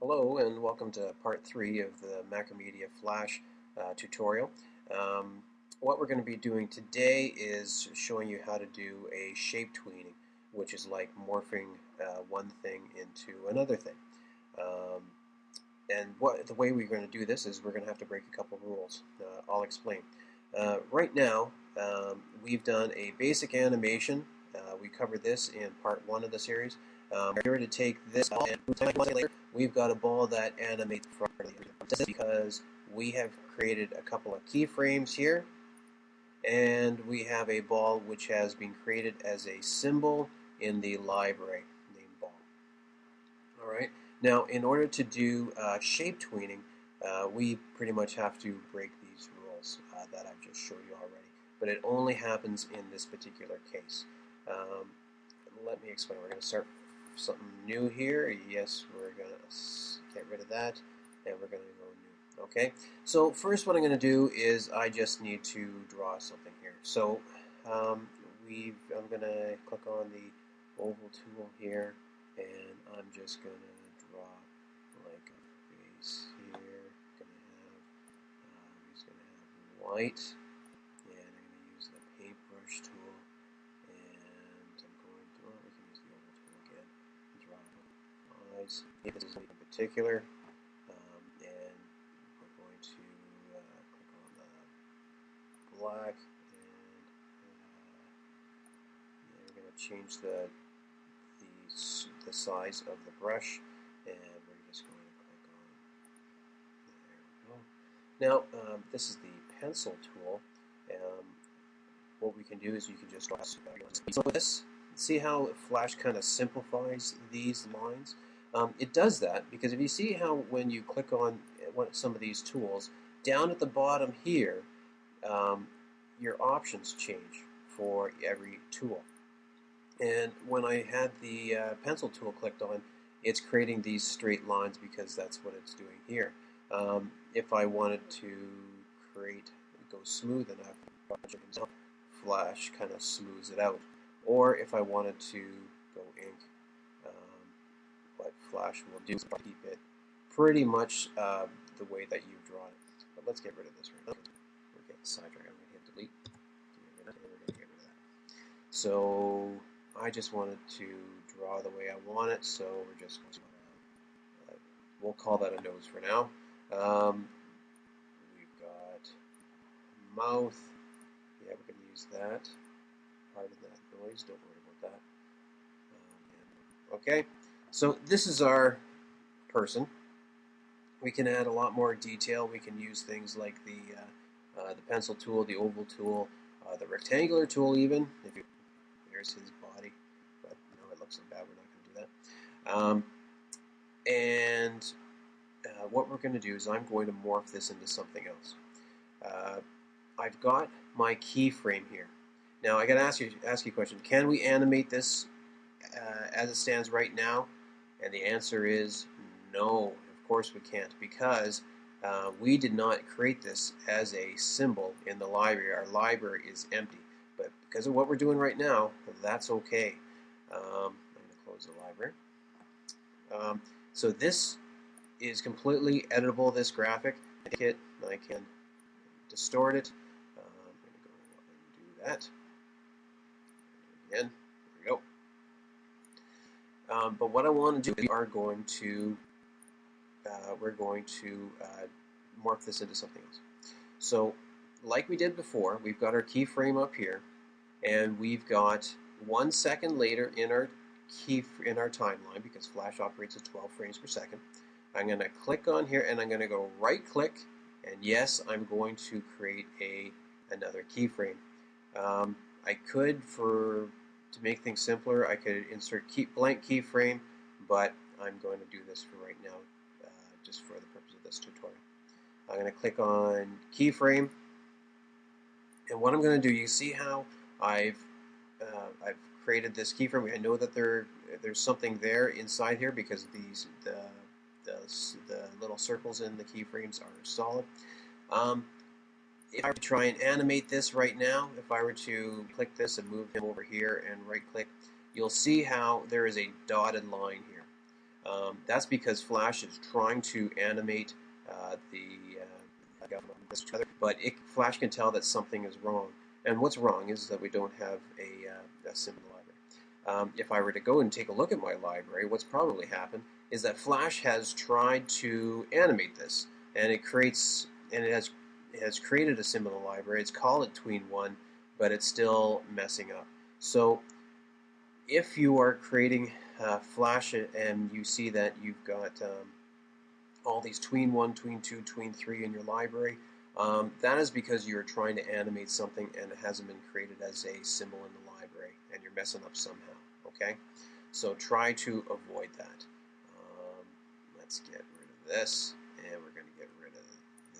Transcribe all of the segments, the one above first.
Hello and welcome to part 3 of the Macromedia Flash tutorial. What we're going to be doing today is showing you how to do a shape tweening, which is like morphing one thing into another thing. And the way we're going to do this is we're going to have to break a couple rules. I'll explain. Right now, we've done a basic animation. We covered this in part 1 of the series. We're going to take this ball and later we've got a ball that animates from this because we have created a couple of keyframes here, and we have a ball which has been created as a symbol in the library named ball. Alright, now in order to do shape tweening, we pretty much have to break these rules that I've just showed you already, but it only happens in this particular case. Let me explain. We're going to start something new here. Yes, we're going to get rid of that, and we're going to go new. Okay, so first what I'm going to do is I just need to draw something here. So I'm going to click on the oval tool here, and I'm just going to draw like a face here. He's going to have white, and I'm going to use the paintbrush tool. This is in particular, and we're going to click on the black, and we're going to change the size of the brush, and we're just going to click on. There we go. Now this is the pencil tool. What we can do is you can just draw. So this, see how Flash kind of simplifies these lines. It does that because if you see how when you click on some of these tools, down at the bottom here, your options change for every tool. And when I had the pencil tool clicked on, it's creating these straight lines because that's what it's doing here. If I wanted to go smooth enough, Flash kind of smooths it out. Or if I wanted to go ink, what Flash will do is keep it pretty much the way that you've drawn it. But let's get rid of this right now. We're getting sidetracked. I'm going to hit delete. We're going to get rid of that. So I just wanted to draw the way I want it, so we're just going to, we'll call that a nose for now. We've got mouth. Yeah, we're going to use that. Pardon that noise. Don't worry about that. Okay. So this is our person. We can add a lot more detail. We can use things like the pencil tool, the oval tool, the rectangular tool even. There's his body, but no, it looks so bad. We're not going to do that. And what we're going to do is I'm going to morph this into something else. I've got my keyframe here. Now I got to ask you a question. Can we animate this as it stands right now? And the answer is no, of course we can't, because we did not create this as a symbol in the library. Our library is empty. But because of what we're doing right now, that's okay. I'm going to close the library. So this is completely editable, this graphic. I can distort it. I'm going to go and do that. Again, there we go. But what I want to do is we're going to morph this into something else. So, like we did before, we've got our keyframe up here, and we've got 1 second later in our timeline because Flash operates at 12 frames per second. I'm going to click on here, and I'm going to go right-click, and yes, I'm going to create another keyframe. I could to make things simpler, I could insert blank keyframe, but I'm going to do this for right now, just for the purpose of this tutorial. I'm going to click on keyframe, and what I'm going to do, you see how I've created this keyframe. I know that there's something there inside here because the little circles in the keyframes are solid. If I were to try and animate this right now, if I were to click this and move him over here and right click, you'll see how there is a dotted line here. That's because Flash is trying to animate but Flash can tell that something is wrong. And what's wrong is that we don't have a symbol library. If I were to go and take a look at my library, what's probably happened is that Flash has tried to animate this, and it has created a symbol library. It's called it tween1, but it's still messing up. So if you are creating Flash and you see that you've got all these tween1, tween2, tween3 in your library, that is because you're trying to animate something and it hasn't been created as a symbol in the library and you're messing up somehow. Okay, so try to avoid that. Let's get rid of this, and we're going to get rid of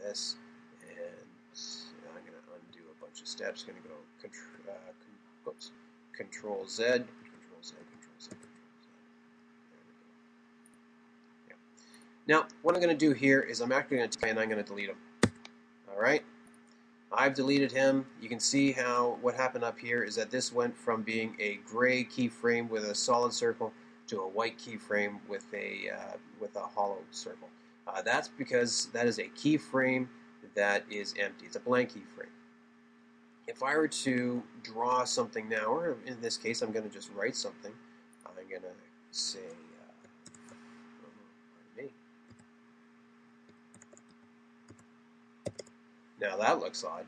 this, and I'm going to undo a bunch of steps. Going to go Control Z, Control Z, Control Z, Control Z. There we go. Yeah. Now, what I'm going to do here is I'm actually going to I'm going to delete him. All right. I've deleted him. You can see how what happened up here is that this went from being a gray keyframe with a solid circle to a white keyframe with a hollow circle. That's because that is a keyframe that is empty. It's a blank keyframe. If I were to draw something now, or in this case, I'm going to just write something. I'm going to say, pardon me. Now that looks odd.